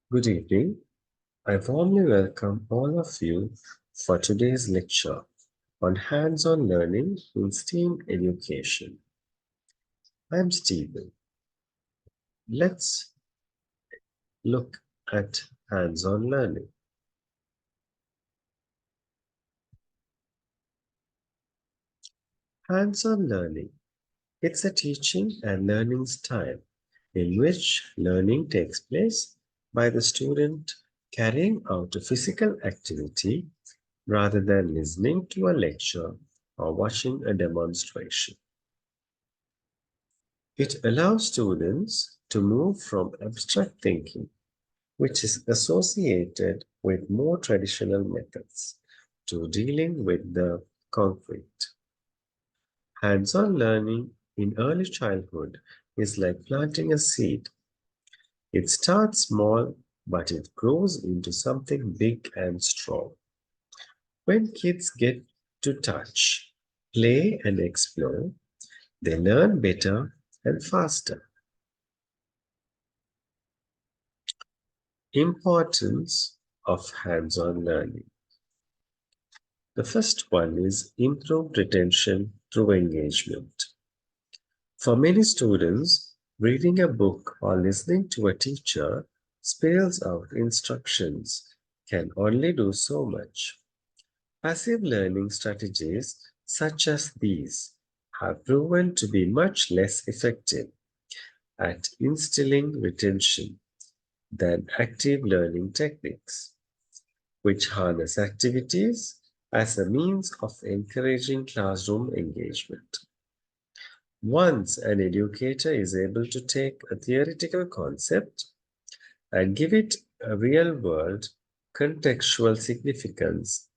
Good evening. I warmly welcome all of you for today's lecture on hands-on learning in STEAM education. I'm Stephen. Let's look at hands-on learning. Hands-on learning. It's a teaching and learning style in which learning takes place by the student carrying out a physical activity rather than listening to a lecture or watching a demonstration. It allows students to move from abstract thinking, which is associated with more traditional methods, to dealing with the concrete. Hands-on learning in early childhood is like planting a seed. It starts small, but it grows into something big and strong. When kids get to touch, play, and explore, they learn better and faster. Importance of hands-on learning. The first one is improved retention through engagement. For many students, reading a book or listening to a teacher spells out instructions can only do so much. Passive learning strategies such as these have proven to be much less effective at instilling retention than active learning techniques, which harness activities as a means of encouraging classroom engagement. Once an educator is able to take a theoretical concept and give it a real world contextual significance,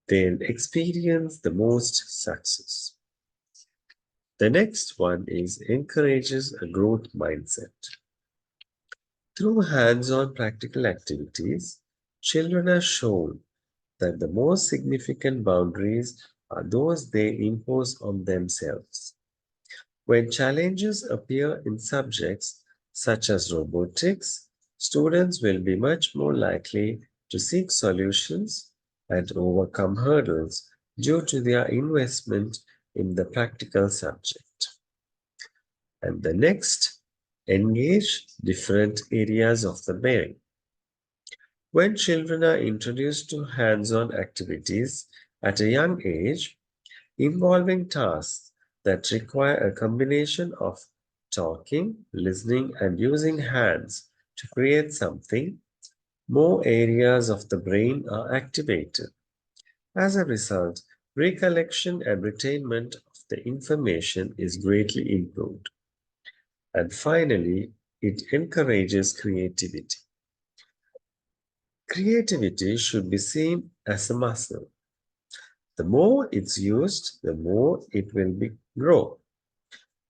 they'll experience the most success. The next one is encourages a growth mindset. Through hands on practical activities, children are shown that the most significant boundaries are those they impose on themselves. When challenges appear in subjects such as robotics, students will be much more likely to seek solutions and overcome hurdles due to their investment in the practical subject. And the next, engage different areas of the brain. When children are introduced to hands on activities at a young age, involving tasks that require a combination of talking, listening, and using hands to create something, more areas of the brain are activated. As a result, recollection and retainment of the information is greatly improved. And finally, it encourages creativity. Creativity should be seen as a muscle. The more it's used, the more it will grow,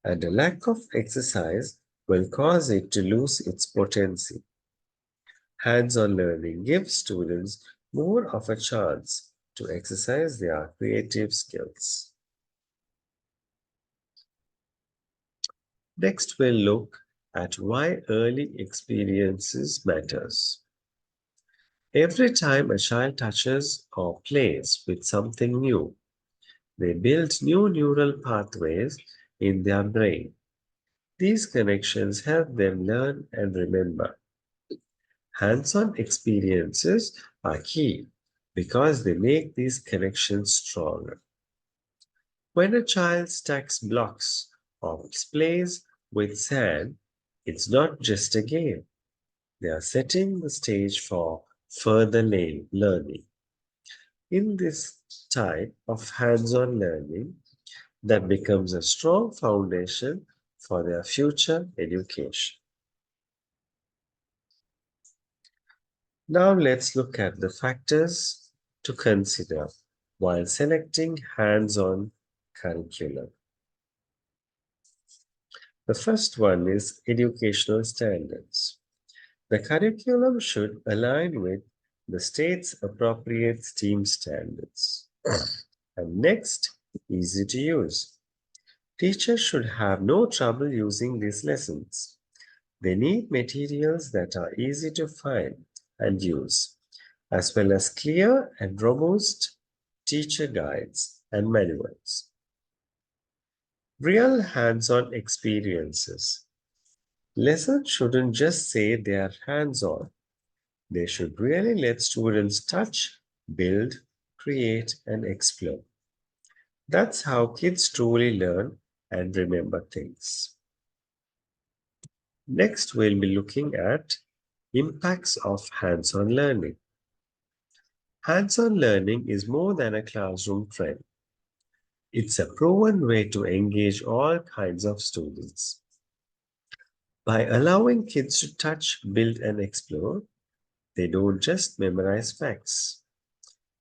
and a lack of exercise will cause it to lose its potency. Hands-on learning gives students more of a chance to exercise their creative skills. Next, we'll look at why early experiences matters. Every time a child touches or plays with something new, they build new neural pathways in their brain. These connections help them learn and remember. Hands-on experiences are key because they make these connections stronger. When a child stacks blocks or plays with sand, it's not just a game. They are setting the stage for further learning. In this type of hands-on learning, that becomes a strong foundation for their future education. Now let's look at the factors to consider while selecting hands-on curriculum. The first one is educational standards. The curriculum should align with the state's appropriate STEAM standards. And next, easy to use. Teachers should have no trouble using these lessons. They need materials that are easy to find and use, as well as clear and robust teacher guides and manuals. Real hands-on experiences. Lessons shouldn't just say they are hands-on. They should really let students touch, build, create, and explore. That's how kids truly learn and remember things. Next, we'll be looking at impacts of hands-on learning. Hands-on learning is more than a classroom trend. It's a proven way to engage all kinds of students. By allowing kids to touch, build, and explore, they don't just memorize facts.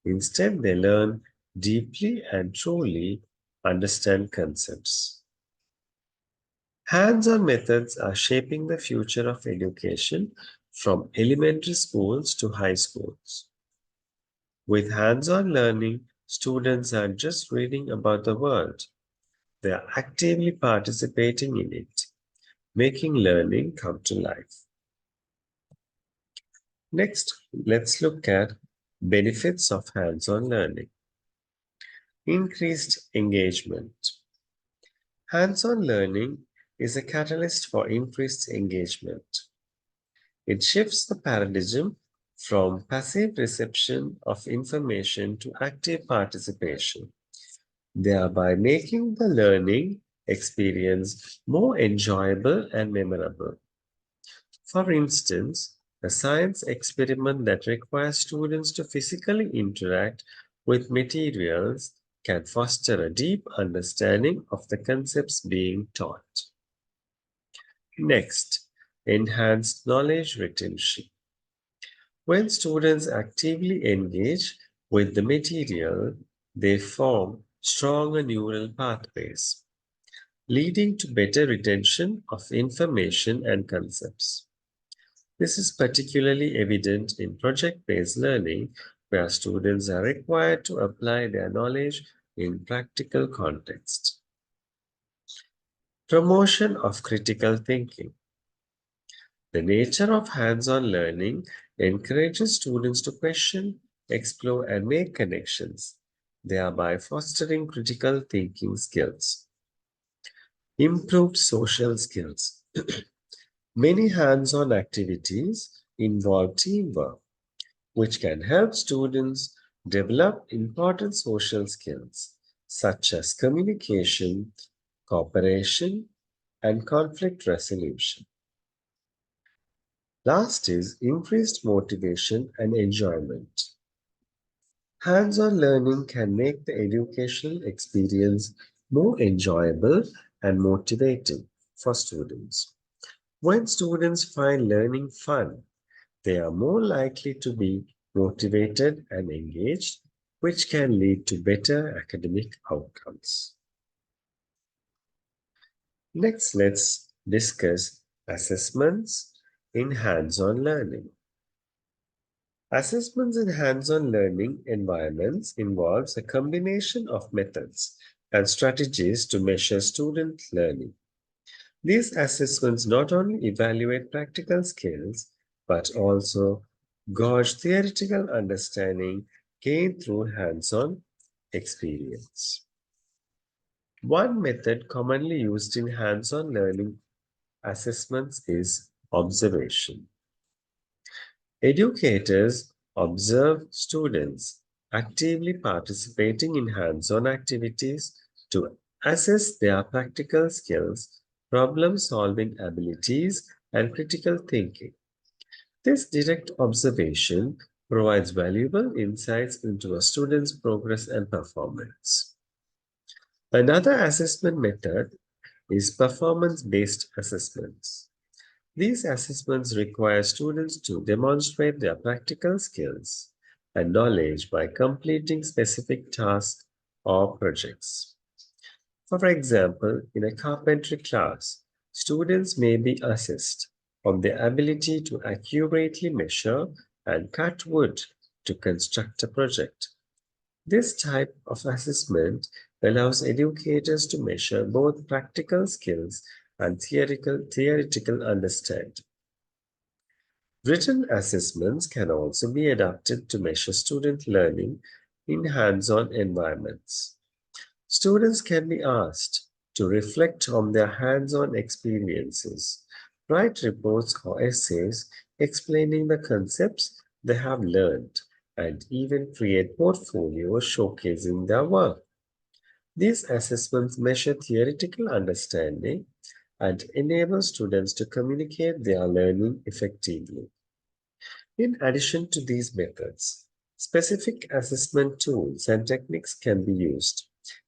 Instead, they learn deeply and truly understand concepts. Hands-on methods are shaping the future of education from elementary schools to high schools. With hands-on learning, students aren't just reading about the world, they are actively participating in it, making learning come to life. Next, let's look at benefits of hands-on learning. Increased engagement. Hands-on learning is a catalyst for increased engagement. It shifts the paradigm from passive reception of information to active participation, thereby making the learning experience more enjoyable and memorable. For instance, a science experiment that requires students to physically interact with materials can foster a deep understanding of the concepts being taught. Next, enhanced knowledge retention. When students actively engage with the material, they form stronger neural pathways, leading to better retention of information and concepts. This is particularly evident in project-based learning, where students are required to apply their knowledge in practical context. Promotion of critical thinking. The nature of hands-on learning encourages students to question, explore, and make connections, thereby fostering critical thinking skills. Improved social skills. Many hands-on activities involve teamwork, which can help students develop important social skills such as communication, cooperation, and conflict resolution. Last is increased motivation and enjoyment. Hands-on learning can make the educational experience more enjoyable and motivating for students. When students find learning fun, they are more likely to be motivated and engaged, which can lead to better academic outcomes. Next, let's discuss assessments in hands-on learning. Assessments in hands-on learning environments involves a combination of methods and strategies to measure student learning. These assessments not only evaluate practical skills, but also gauge theoretical understanding gained through hands-on experience. One method commonly used in hands-on learning assessments is observation. Educators observe students actively participating in hands-on activities to assess their practical skills, problem-solving abilities, and critical thinking. This direct observation provides valuable insights into a student's progress and performance. Another assessment method is performance-based assessments. These assessments require students to demonstrate their practical skills and knowledge by completing specific tasks or projects. For example, in a carpentry class, students may be assessed on their ability to accurately measure and cut wood to construct a project. This type of assessment allows educators to measure both practical skills and theoretical understanding. Written assessments can also be adapted to measure student learning in hands-on environments. Students can be asked to reflect on their hands-on experiences, write reports or essays explaining the concepts they have learned, and even create portfolios showcasing their work. These assessments measure theoretical understanding and enable students to communicate their learning effectively. In addition to these methods, specific assessment tools and techniques can be used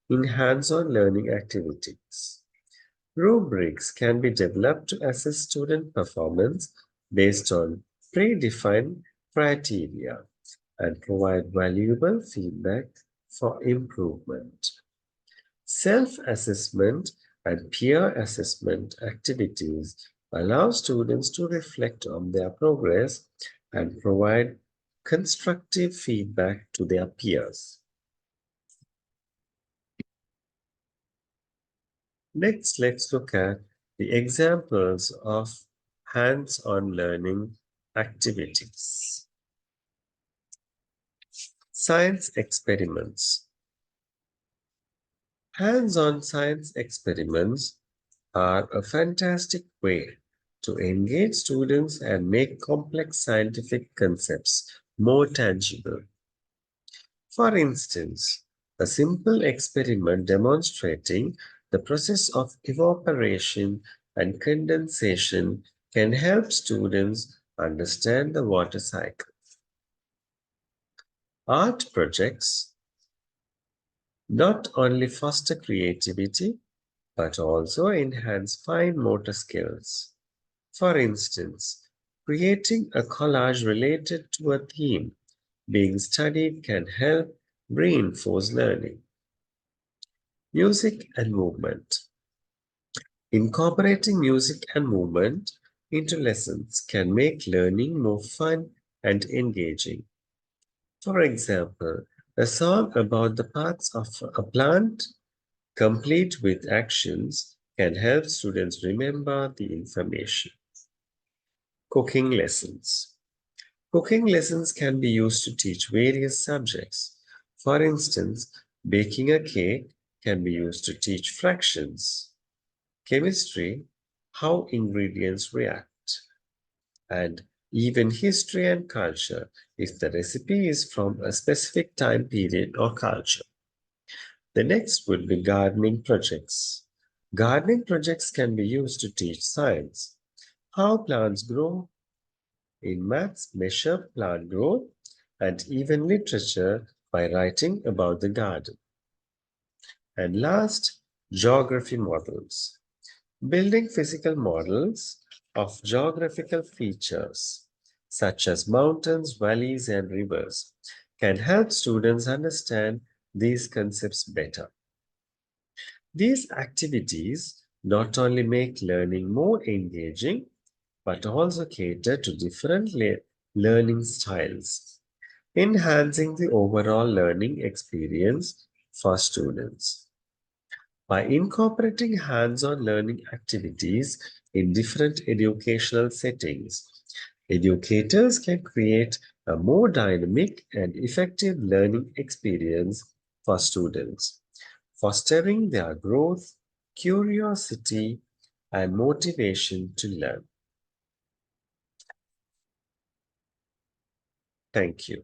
in hands-on learning activities. Rubrics can be developed to assess student performance based on predefined criteria and provide valuable feedback for improvement. Self-assessment and peer assessment activities allow students to reflect on their progress and provide constructive feedback to their peers. Next, let's look at the examples of hands-on learning activities. Science experiments. Hands-on science experiments are a fantastic way to engage students and make complex scientific concepts more tangible. For instance, a simple experiment demonstrating the process of evaporation and condensation can help students understand the water cycle. Art projects not only foster creativity but also enhance fine motor skills. For instance, creating a collage related to a theme being studied can help reinforce learning. Music and movement. Incorporating music and movement into lessons can make learning more fun and engaging. For example, a song about the parts of a plant, complete with actions, can help students remember the information. Cooking lessons. Cooking lessons can be used to teach various subjects. For instance, baking a cake can be used to teach fractions, chemistry, how ingredients react, and even history and culture if the recipe is from a specific time period or culture. The next would be gardening projects. Gardening projects can be used to teach science, how plants grow, in maths, measure plant growth, and even literature by writing about the garden. And last, geography models. Building physical models of geographical features, such as mountains, valleys, and rivers, can help students understand these concepts better. These activities not only make learning more engaging, but also cater to different learning styles, enhancing the overall learning experience for students. By incorporating hands-on learning activities in different educational settings, educators can create a more dynamic and effective learning experience for students, fostering their growth, curiosity, and motivation to learn. Thank you.